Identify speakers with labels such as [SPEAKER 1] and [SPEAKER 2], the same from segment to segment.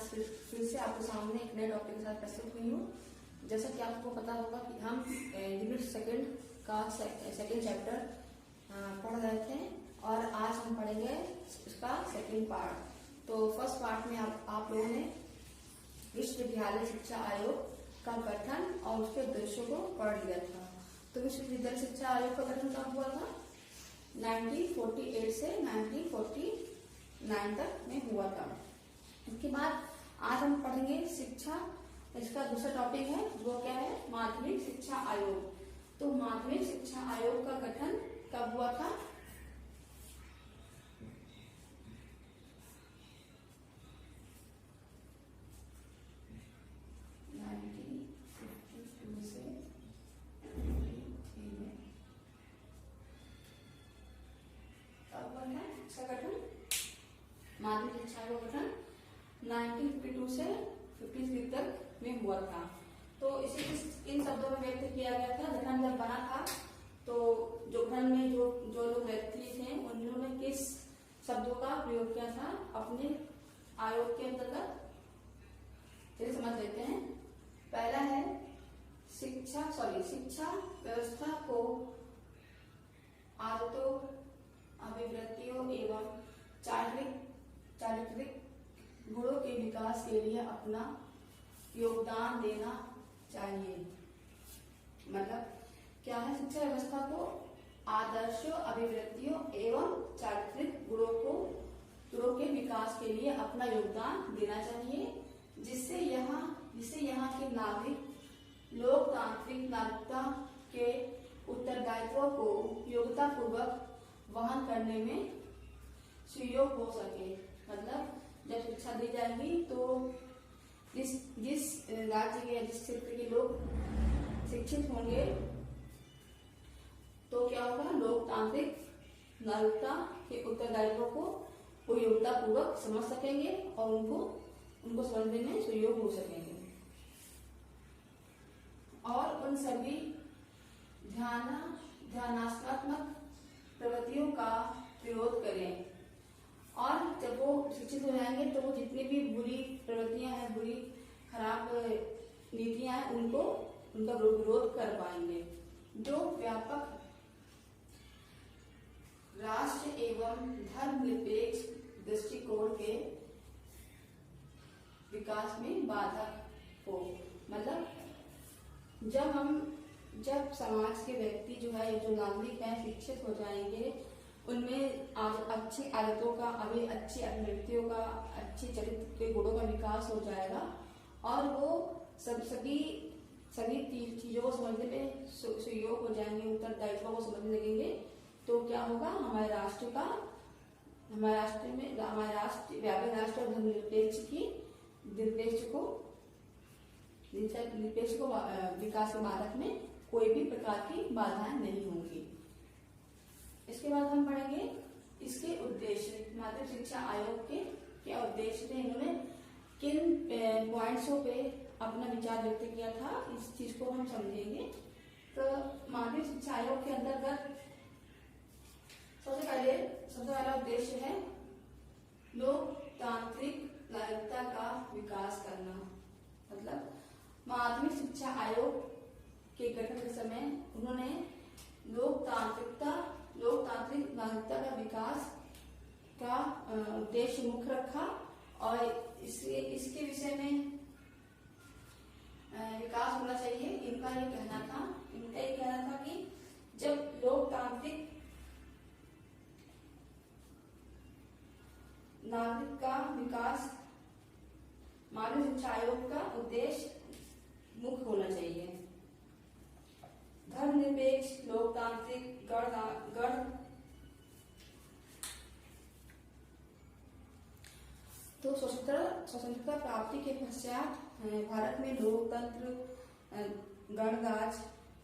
[SPEAKER 1] फिर से आपके सामने एक नए टॉपिक के साथ प्रस्तुत हुई हूँ। जैसा कि आपको पता होगा कि हम यूनिट सेकंड का सेकंड चैप्टर पढ़ रहे थे और आज हम पढ़ेंगे इसका सेकंड पार्ट। तो फर्स्ट पार्ट में आप लोगों ने विश्वविद्यालय शिक्षा आयोग का गठन और उसके उद्देश्यों को पढ़ लिया था। तो विश्वविद्यालय शिक्षा आयोग का गठन कब हुआ था? 1948 से 1949 तक में हुआ था। इसके बाद आज हम पढ़ेंगे शिक्षा, इसका दूसरा टॉपिक है वो क्या है? माध्यमिक शिक्षा आयोग। तो माध्यमिक शिक्षा आयोग का गठन कब हुआ था? 1952 से 1953 में कब हुआ था इसका गठन? माध्यमिक शिक्षा आयोग का गठन 1952 से 53 तक में हुआ था। तो इसे इन शब्दों में व्यक्त किया गया था। गठन जब बना था तो जो गठन में जो लोग व्यक्ति थे उन्होंने किस शब्दों का प्रयोग किया था अपने आयोग के अंतर्गत? चलिए समझ लेते हैं। पहला है शिक्षा व्यवस्था को आदतों, अभिवृत्तियों एवं चारित्रिक गुणों के विकास के लिए अपना योगदान देना चाहिए। मतलब क्या है? शिक्षा व्यवस्था को आदर्शों, अभिवृत्तियों एवं चारित्रिक गुणों के विकास के लिए अपना योगदान देना चाहिए, जिससे यहाँ के नागरिक लोकतांत्रिक नागरिकता के उत्तरदायित्वों को योग्यता पूर्वक वहन करने में सुयोग हो सके। मतलब जब शिक्षा दी जाएगी तो जिस राज्य के या जिस क्षेत्र के लोग शिक्षित होंगे तो क्या होगा? लोकतांत्रिक नागरिकता के उत्तरदायित्व को वो योग्यता पूर्वक समझ सकेंगे और उनको समझने में सहयोग हो सकेंगे और उन सभी ध्यानात्मक प्रवृत्तियों का विरोध करें। और जब वो शिक्षित हो जाएंगे तो वो जितनी भी बुरी प्रवृत्तियां हैं, बुरी खराब नीतियां हैं, उनका विरोध कर पाएंगे। जो व्यापक राष्ट्र एवं धर्मनिरपेक्ष दृष्टिकोण के विकास में बाधक हो। मतलब जब समाज के व्यक्ति जो है, जो नागरिक है, शिक्षित हो जाएंगे, उनमें अच्छी आदतों का, अच्छी अभिवृत्तियों का, अच्छी चरित्र के गुणों का विकास हो जाएगा और वो सभी चीजों को समझने में सहयोग हो जाएंगे, उत्तरदायित्व को समझने लगेंगे। तो क्या होगा? हमारे राष्ट्र व्यापक राष्ट्र और निरपेक्ष को विकास के मार्ग में कोई भी प्रकार की बाधाएं नहीं होंगी। इसके बाद हम पढ़ेंगे इसके उद्देश्य। माध्यमिक शिक्षा आयोग के क्या उद्देश्य थे? इन्होंने किन पॉइंट्सों पे अपना विचार व्यक्त किया था, इस चीज को हम समझेंगे। तो माध्यमिक शिक्षा आयोग के अंतर्गत सबसे पहला उद्देश्य है लोकतांत्रिक नागरिकता का विकास करना। मतलब माध्यमिक शिक्षा आयोग के गठन के समय उन्होंने लोकतांत्रिक नागरिकता का विकास का उद्देश्य मुख्य रखा और इसके विषय में विकास होना चाहिए। इनका ये कहना था कि जब लोकतांत्रिक नागरिक का विकास माध्यमिक शिक्षा आयोग का उद्देश्य मुख्य होना चाहिए। धर्मनिरपेक्ष, लोकतांत्रिक, गण तो स्वतंत्रता प्राप्ति के पश्चात भारत में लोकतंत्र, गणराज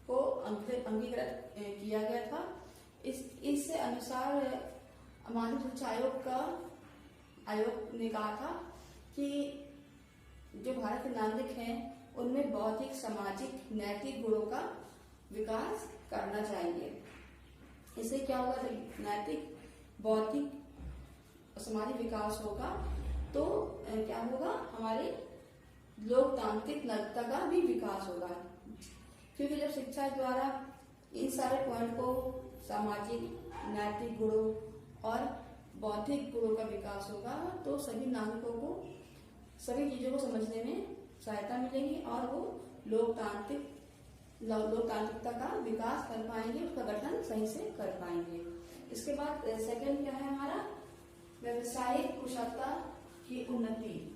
[SPEAKER 1] को अंगीकृत किया गया था। इस अनुसार माध्यमिक शिक्षा आयोग ने कहा था कि जो भारत के नागरिक हैं उनमें बौद्धिक, सामाजिक, नैतिक गुणों का विकास करना चाहिए। इससे क्या होगा? नैतिक, बौद्धिक, सामाजिक विकास होगा तो क्या होगा, हमारे लोकतांत्रिक नैतिकता का भी विकास होगा। क्योंकि जब शिक्षा द्वारा इन सारे पॉइंट को, सामाजिक, नैतिक गुणों और बौद्धिक गुणों का विकास होगा, तो सभी नागरिकों को सभी चीजों को समझने में सहायता मिलेगी और वो लोकतांत्रिकता का विकास कर पाएंगे, उसका गठन सही से कर पाएंगे। इसके बाद सेकंड क्या है हमारा, व्यवसायिक कुशलता की उन्नति।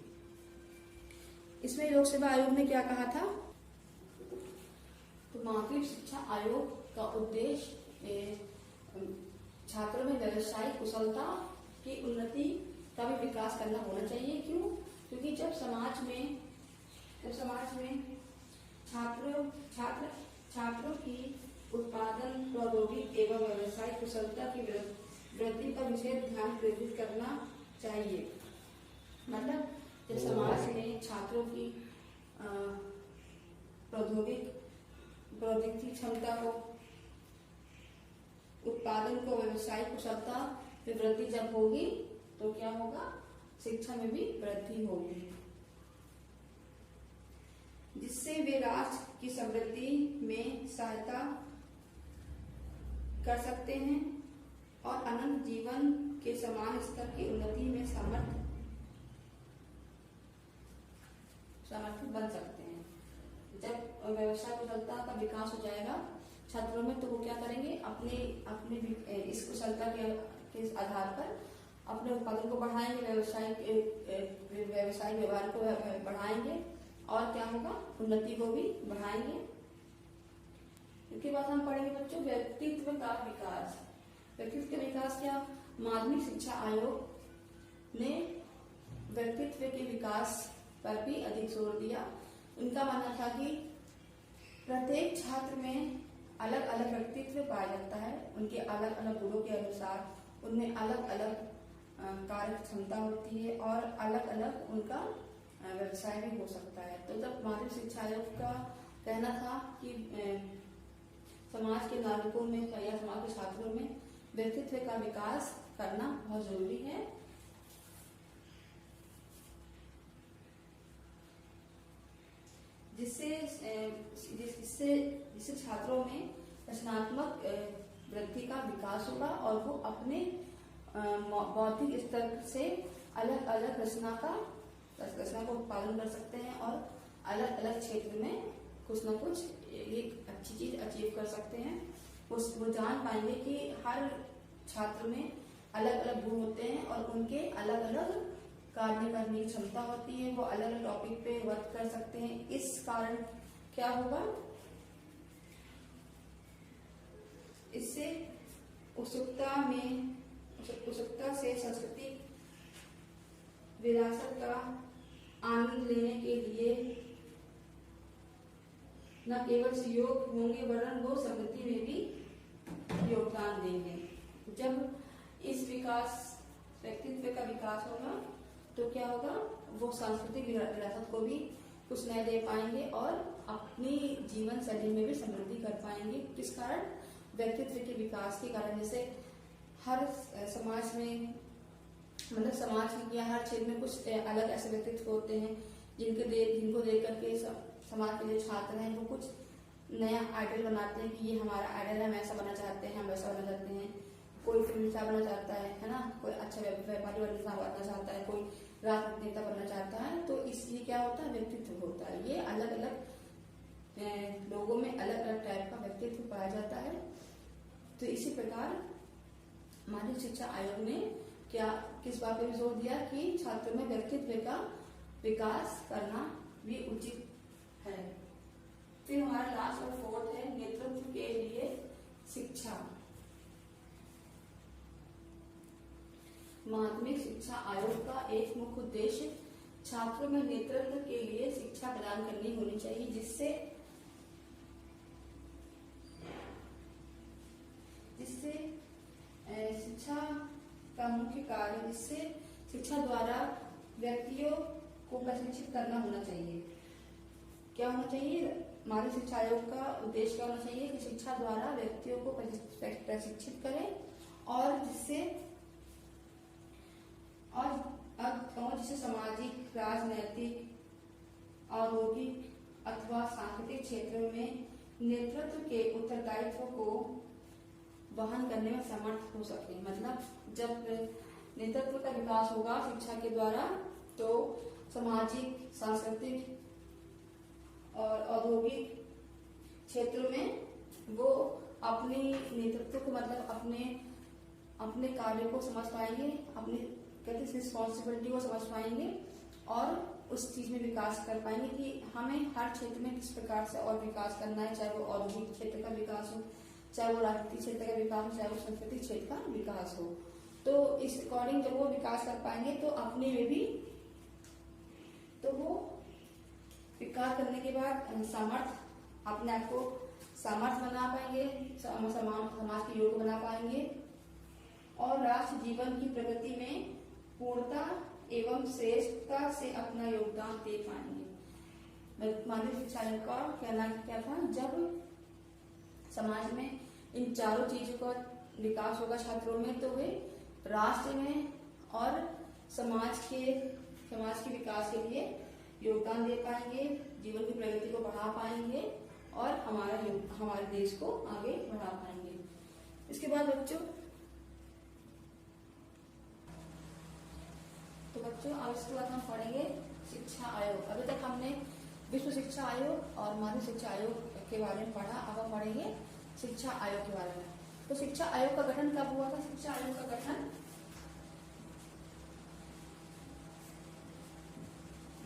[SPEAKER 1] इसमें लोक सेवा आयोग ने क्या कहा था, तो माध्यमिक शिक्षा आयोग का उद्देश्य छात्रों में व्यवसायिक कुशलता की उन्नति का भी विकास करना होना चाहिए। क्यों? क्योंकि जब समाज में छात्रों की उत्पादन, प्रौद्योगिकी एवं व्यवसायिक कुशलता की वृद्धि पर विशेष ध्यान केंद्रित करना चाहिए। मतलब जब समाज में छात्रों की प्रौद्योगिकी क्षमता को, उत्पादन को, व्यवसायिक कुशलता में वृद्धि जब होगी तो क्या होगा, शिक्षा में भी वृद्धि होगी, जिससे वे राष्ट्र की समृद्धि में सहायता कर सकते हैं और अनंत जीवन के समान स्तर की उन्नति में समर्थ बन सकते हैं। जब व्यवसाय कुशलता का विकास हो जाएगा छात्रों में, तो वो क्या करेंगे, अपने इस कुशलता के आधार पर अपने उत्पादन को बढ़ाएंगे, व्यवसायिक व्यवहार को बढ़ाएंगे और क्या होगा, उन्नति को भी बढ़ाएंगे। इसके बाद हम पढ़ेंगे बच्चों व्यक्तित्व का विकास। व्यक्तित्व का विकास क्या, माध्यमिक शिक्षा आयोग ने व्यक्तित्व के विकास पर भी अधिक जोर दिया। उनका मानना था कि प्रत्येक छात्र में अलग अलग व्यक्तित्व पाया जाता है, उनके अलग अलग गुणों के अनुसार उनमें अलग अलग कार्य क्षमता होती है और अलग अलग उनका व्यवसाय भी हो सकता है। तो जब माध्यमिक शिक्षा आयोग का कहना था कि समाज के नागरिकों में या समाज के छात्रों में व्यक्तित्व का विकास करना बहुत जरूरी है, जिससे छात्रों में रचनात्मक वृद्धि का विकास होगा और वो अपने बौद्धिक स्तर से अलग अलग रचना को उत्पादन कर सकते हैं और अलग अलग क्षेत्र में कुछ न कुछ एक अच्छी चीज अचीव कर सकते हैं। वो जान पाएंगे कि हर छात्र में अलग अलग गुण होते हैं और उनके अलग अलग कार्य करने की क्षमता होती है, वो अलग अलग टॉपिक पे वर्क कर सकते हैं। इस कारण क्या होगा, इससे उत्सुकता से सांस्कृतिक विरासत का आनंद लेने के लिए न केवल सहयोग होंगे वरन वो समृद्धि में भी योगदान देंगे। जब इस व्यक्तित्व का विकास होगा तो क्या होगा, वो सांस्कृतिक विरासत को भी कुछ नया दे पाएंगे और अपनी जीवन शैली में भी समृद्धि कर पाएंगे। किस कारण, व्यक्तित्व के विकास के कारण। जैसे हर समाज में, मतलब समाज या हर क्षेत्र में कुछ अलग ऐसे व्यक्तित्व होते हैं जिनको देख करके समाज के जो छात्र हैं वो कुछ नया आइडल बनाते हैं कि ये हमारा आइडल है, हम ऐसा बनना चाहते हैं, हम वैसा बनना चाहते हैं। कोई फिल्म स्टार बनना चाहता है ना, कोई अच्छा व्यापारी बनना चाहता है, कोई राजनीतिक नेता बनना चाहता है। तो इसलिए क्या होता है, व्यक्तित्व होता है। ये अलग अलग लोगों में अलग अलग टाइप का व्यक्तित्व पाया जाता है। तो इसी प्रकार माध्यमिक शिक्षा आयोग ने किस बात पर जोर दिया कि छात्रों में व्यक्तित्व का विकास करना भी उचित है। फिर हमारा लास्ट और फोर्थ है नेतृत्व के लिए शिक्षा। माध्यमिक शिक्षा आयोग का एक मुख्य उद्देश्य छात्रों में नेतृत्व के लिए शिक्षा प्रदान करनी होनी चाहिए, जिससे शिक्षा का मुख्य कार्य, जिससे शिक्षा द्वारा व्यक्तियों को प्रशिक्षित करना होना चाहिए। क्या होना चाहिए, माध्यमिक शिक्षा आयोग का उद्देश्य क्या होना चाहिए कि शिक्षा द्वारा व्यक्तियों को प्रशिक्षित करें और जिसे सामाजिक, राजनैतिक, औद्योगिक अथवा सांस्कृतिक क्षेत्रों में नेतृत्व के उत्तरदायित्व को वहन करने में समर्थ हो सके। मतलब जब नेतृत्व का विकास होगा शिक्षा के द्वारा तो सामाजिक, सांस्कृतिक और औद्योगिक क्षेत्रों में वो अपनी नेतृत्व को मतलब अपने कार्य को समझ पाएंगे, अपनी कहते रिस्पॉन्सिबिलिटी को समझ पाएंगे और उस चीज में विकास कर पाएंगे कि हमें हर क्षेत्र में किस प्रकार से और विकास करना है, चाहे वो औद्योगिक क्षेत्र का विकास हो, चाहे वो राजनीतिक क्षेत्र का विकास हो, चाहे वो सांस्कृतिक क्षेत्र का विकास हो। तो इस अकॉर्डिंग जब वो विकास कर पाएंगे तो अपने में भी तो वो विकास करने के बाद अपने आप को सामर्थ्य बना पाएंगे, समाज के योग्य बना पाएंगे और राष्ट्र जीवन की प्रगति में पूर्णता एवं श्रेष्ठता से अपना योगदान दे पाएंगे। माध्यमिक शिक्षा आयोग का कहना क्या था, जब समाज में इन चारों चीजों का विकास होगा छात्रों में तो वे राष्ट्र में और समाज के विकास के लिए योगदान दे पाएंगे, जीवन की प्रगति को बढ़ा पाएंगे और हमारे देश को आगे बढ़ा पाएंगे। इसके बाद बच्चों अब इसके बाद हम पढ़ेंगे शिक्षा आयोग। अभी तक हमने विश्व शिक्षा आयोग और माध्यमिक शिक्षा आयोग के बारे में पढ़ा, अब हम पढ़ेंगे शिक्षा आयोग के बारे में। तो शिक्षा आयोग का गठन कब हुआ था? शिक्षा आयोग का गठन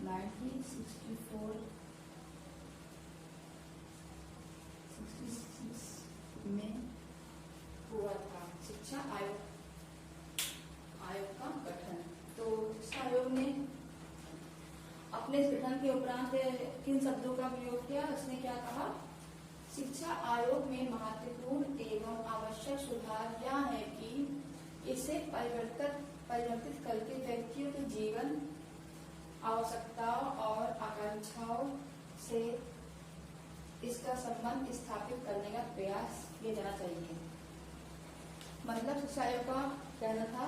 [SPEAKER 1] 1966 में हुआ था शिक्षा आयोग का गठन। तो शिक्षा आयोग ने अपने इस गठन के उपरांत किन शब्दों का प्रयोग किया? उसने क्या कहा? शिक्षा आयोग में महत्वपूर्ण एवं आवश्यक सुधार यह है कि इसे परिवर्तित करके व्यक्तियों के जीवन, आवश्यकताओं और आकांक्षाओं से इसका संबंध स्थापित करने का प्रयास किया जाना चाहिए। मतलब शिक्षा आयोग का कहना था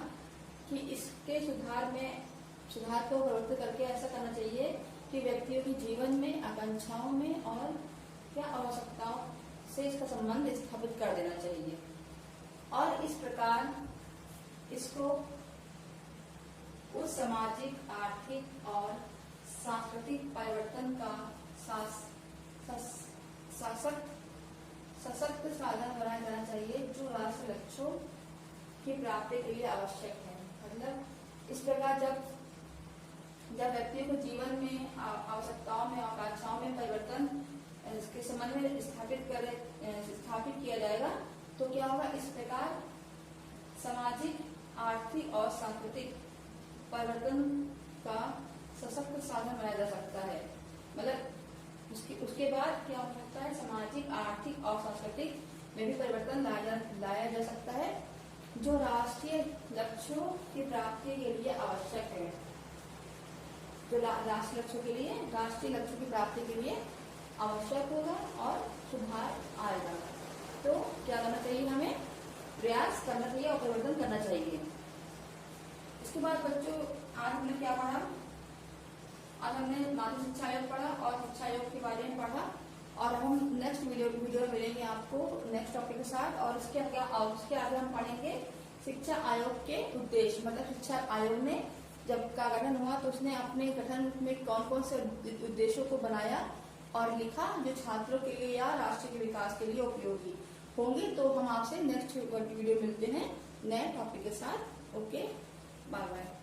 [SPEAKER 1] कि इसके सुधार को प्रवर्तित करके ऐसा करना चाहिए कि व्यक्तियों के जीवन में, आकांक्षाओं में और क्या आवश्यकताओं से इसका संबंध स्थापित कर देना चाहिए और इस प्रकार इसको उस सामाजिक, आर्थिक और सांस्कृतिक परिवर्तन का सशक्त साधन बनाया जाना चाहिए जो राष्ट्रीय लक्ष्यों की प्राप्ति के लिए आवश्यक है। मतलब इस प्रकार जब व्यक्तियों को जीवन में, आवश्यकताओं में, आकांक्षाओं में परिवर्तन इसके संबंध में स्थापित किया जाएगा तो क्या होगा? इस प्रकार सामाजिक, आर्थिक और सांस्कृतिक परिवर्तन का सशक्त साधन बनाया जा सकता है। मतलब उसके बाद क्या हो सकता है? सामाजिक, आर्थिक और सांस्कृतिक में भी परिवर्तन लाया जा सकता है जो राष्ट्रीय लक्ष्यों की प्राप्ति के लिए आवश्यक है। जो राष्ट्रीय लक्ष्यों की प्राप्ति के लिए आवश्यक होगा और सुधार आएगा। तो क्या करना चाहिए? हमें प्रयास करना चाहिए और परिवर्तन करना चाहिए। इसके बाद बच्चों आज हमने क्या पढ़ा? आज हमने माध्यमिक शिक्षा आयोग पढ़ा और शिक्षा आयोग के बारे में पढ़ा और हम नेक्स्ट वीडियो में मिलेंगे आपको नेक्स्ट टॉपिक के साथ। और उसके आगे हम पढ़ेंगे शिक्षा आयोग के उद्देश्य। मतलब शिक्षा आयोग ने जब का गठन हुआ तो उसने अपने गठन में कौन कौन से उद्देश्यों को बनाया और लिखा जो छात्रों के लिए या राष्ट्र के विकास के लिए उपयोगी होंगे। तो हम आपसे नेक्स्ट वीडियो मिलते हैं नए टॉपिक के साथ। Okay, bye bye.